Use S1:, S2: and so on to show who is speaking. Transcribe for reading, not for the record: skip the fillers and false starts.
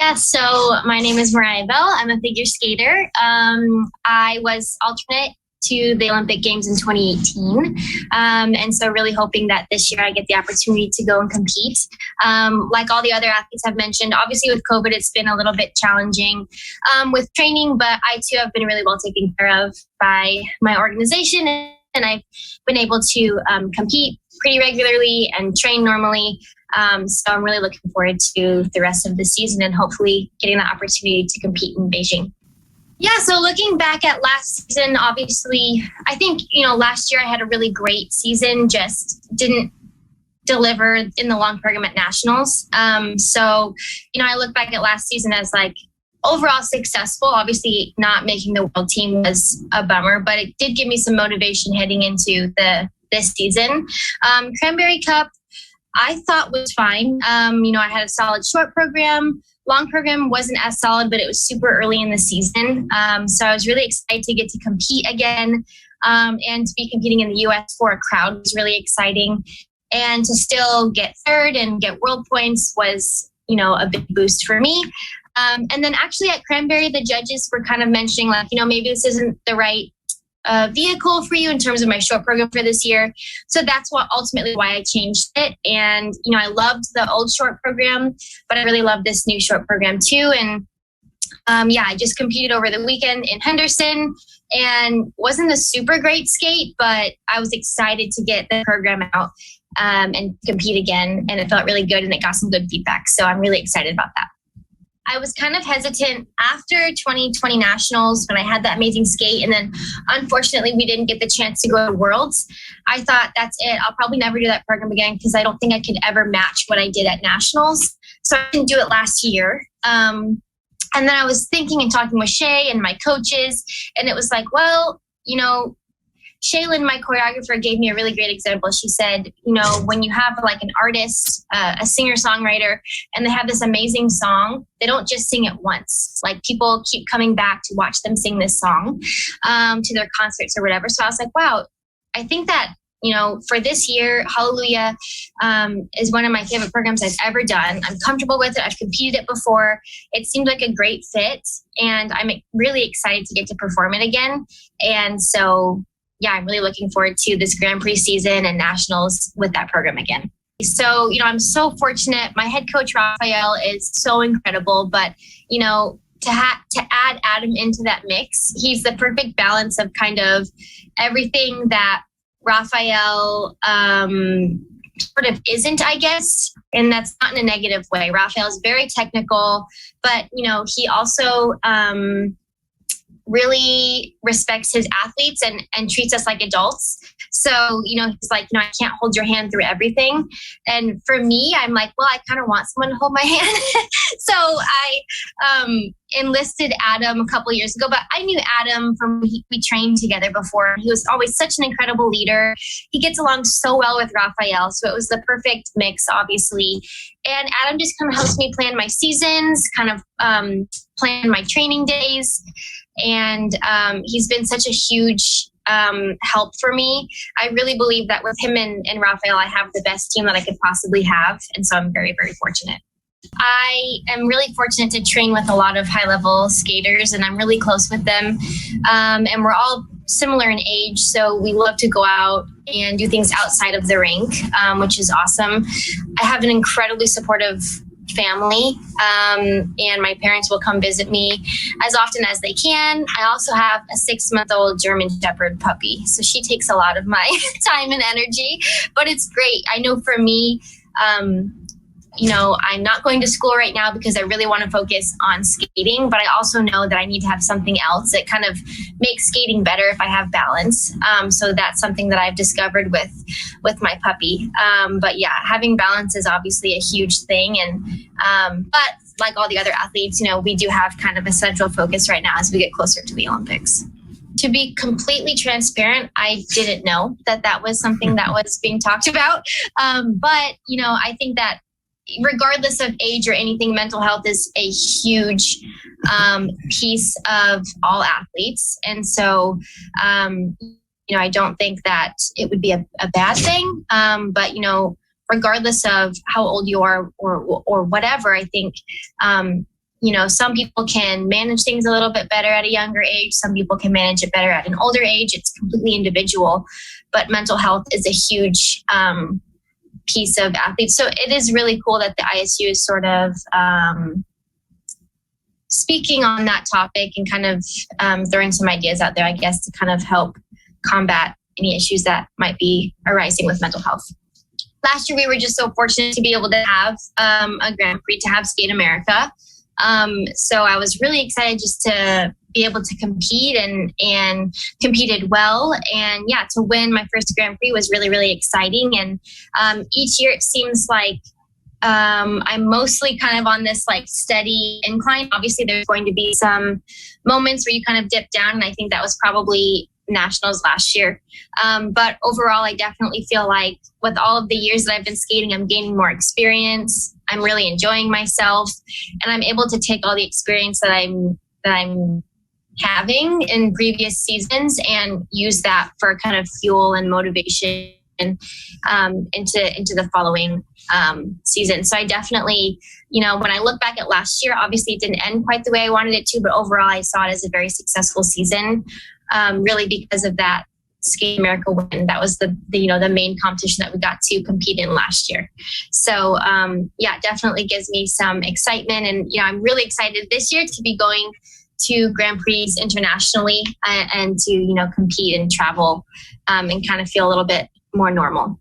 S1: Yeah, so my name is Mariah Bell. I'm a figure skater. I was alternate to the Olympic Games in 2018. And so really hoping that this year I get the opportunity to go and compete. Like all the other athletes have mentioned, obviously with COVID, it's been a little bit challenging with training, but I too have been really well taken care of by my organization. And I've been able to compete pretty regularly and train normally. So I'm really looking forward to the rest of the season and hopefully getting the opportunity to compete in Beijing. Yeah, so looking back at last season, obviously, I think, last year I had a really great season, just didn't deliver in the long program at nationals. So, I look back at last season as like overall successful. Obviously, not making the world team was a bummer, but it did give me some motivation heading into this season. Cranberry Cup, I thought was fine. I had a solid short program. Long program wasn't as solid, but it was super early in the season. So I was really excited to get to compete again and to be competing in the U.S. for a crowd was really exciting. And to still get third and get world points was, a big boost for me. And then actually at Cranberry, the judges were kind of mentioning like, maybe this isn't the right vehicle for you in terms of my short program for this year. So that's ultimately why I changed it. And, I loved the old short program, but I really love this new short program too. And I just competed over the weekend in Henderson and wasn't a super great skate, but I was excited to get the program out and compete again. And it felt really good and it got some good feedback. So I'm really excited about that. I was kind of hesitant after 2020 Nationals when I had that amazing skate. And then unfortunately, we didn't get the chance to go to Worlds. I thought that's it. I'll probably never do that program again because I don't think I could ever match what I did at Nationals. So I didn't do it last year. And then I was thinking and talking with Shay and my coaches. And it was like, well, Shaylin, my choreographer, gave me a really great example. She said, when you have like an artist, a singer-songwriter, and they have this amazing song, they don't just sing it once. Like people keep coming back to watch them sing this song to their concerts or whatever. So I was like, wow, I think that, for this year, Hallelujah is one of my favorite programs I've ever done. I'm comfortable with it. I've competed it before. It seemed like a great fit. And I'm really excited to get to perform it again. And so I'm really looking forward to this Grand Prix season and nationals with that program again. So, I'm so fortunate. My head coach, Raphael, is so incredible. But, to add Adam into that mix, he's the perfect balance of kind of everything that Raphael sort of isn't, I guess. And that's not in a negative way. Raphael is very technical, but, he also really respects his athletes and treats us like adults. So, he's like, I can't hold your hand through everything. And for me, I'm like, well, I kind of want someone to hold my hand. So I enlisted Adam a couple of years ago, but I knew Adam from we trained together before. He was always such an incredible leader. He gets along so well with Raphael. So it was the perfect mix, obviously. And Adam just kind of helps me plan my seasons, kind of plan my training days. And he's been such a huge help for me. I really believe that with him and Raphael, I have the best team that I could possibly have. And so I'm very, very fortunate. I am really fortunate to train with a lot of high-level skaters, and I'm really close with them. And we're all similar in age, so we love to go out and do things outside of the rink, which is awesome. I have an incredibly supportive family, and my parents will come visit me as often as they can. I also have a 6-month-old German Shepherd puppy, so she takes a lot of my time and energy, but it's great. I know for me, I'm not going to school right now because I really want to focus on skating, but I also know that I need to have something else that kind of makes skating better if I have balance. So that's something that I've discovered with my puppy. But yeah, having balance is obviously a huge thing. And but like all the other athletes, we do have kind of a central focus right now as we get closer to the Olympics. To be completely transparent, I didn't know that was something that was being talked about. But, I think that regardless of age or anything, mental health is a huge piece of all athletes. And so, I don't think that it would be a bad thing. But, regardless of how old you are or whatever, I think, some people can manage things a little bit better at a younger age. Some people can manage it better at an older age. It's completely individual, but mental health is a huge piece of athletes. So it is really cool that the ISU is sort of speaking on that topic and kind of throwing some ideas out there, I guess, to kind of help combat any issues that might be arising with mental health. Last year, we were just so fortunate to be able to have a Grand Prix, to have Skate America. So I was really excited just to be able to compete and competed well. And yeah, to win my first Grand Prix was really, really exciting. And each year it seems like I'm mostly kind of on this like steady incline. Obviously, there's going to be some moments where you kind of dip down. And I think that was probably nationals last year. But overall, I definitely feel like with all of the years that I've been skating, I'm gaining more experience. I'm really enjoying myself, and I'm able to take all the experience that I'm having in previous seasons and use that for kind of fuel and motivation into the following season. So I definitely, when I look back at last year, obviously it didn't end quite the way I wanted it to, but overall I saw it as a very successful season, really because of that Skate America win. That was the main competition that we got to compete in last year. So yeah, it definitely gives me some excitement, and I'm really excited this year to be going to Grand Prix internationally and to compete and travel and kind of feel a little bit more normal.